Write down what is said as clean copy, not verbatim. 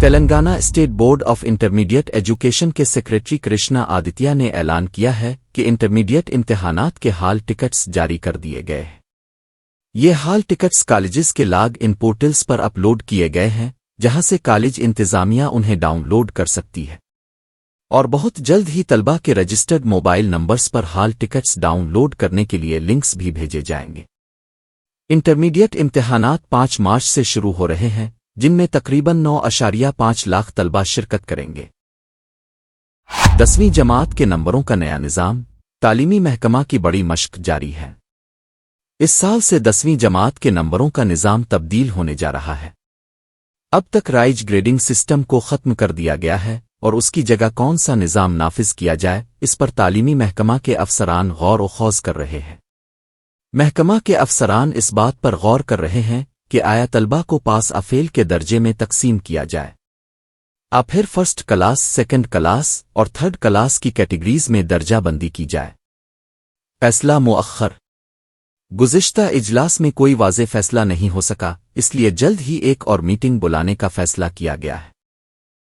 Telangana state board of intermediate education کے secretary Krishna Aditya نے اعلان کیا ہے کہ انٹرمیڈیٹ امتحانات کے ہال ٹکٹس جاری کر دیے گئے ہیں۔ یہ ہال ٹکٹس کالجز کے log in portals per upload کیے گئے ہیں، جہاں سے کالج انتظامیہ انہیں ڈاؤن لوڈ کر سکتی ہے، اور بہت جلد ہی طلبہ کے رجسٹرڈ موبائل نمبرز پر ہال ٹکٹس ڈاؤن لوڈ کرنے کے لیے لنکس بھی بھیجے جائیں گے۔ انٹرمیڈیٹ امتحانات 5 مارچ سے شروع ہو رہے ہیں، جن میں تقریباً 9.5 لاکھ طلبہ شرکت کریں گے۔ 10ویں جماعت کے نمبروں کا نیا نظام، تعلیمی محکمہ کی بڑی مشق جاری ہے۔ اس سال سے 10ویں جماعت کے نمبروں کا نظام تبدیل ہونے جا رہا ہے۔ اب تک رائج گریڈنگ سسٹم کو ختم کر دیا گیا ہے، اور اس کی جگہ کون سا نظام نافذ کیا جائے، اس پر تعلیمی محکمہ کے افسران غور و خوض کر رہے ہیں۔ محکمہ کے افسران اس بات پر غور کر رہے ہیں کہ آیا طلبہ کو پاس فیل کے درجے میں تقسیم کیا جائے، اب پھر فرسٹ کلاس، سیکنڈ کلاس اور تھرڈ کلاس کی کیٹیگریز میں درجہ بندی کی جائے۔ فیصلہ مؤخر۔ گزشتہ اجلاس میں کوئی واضح فیصلہ نہیں ہو سکا، اس لیے جلد ہی ایک اور میٹنگ بلانے کا فیصلہ کیا گیا ہے۔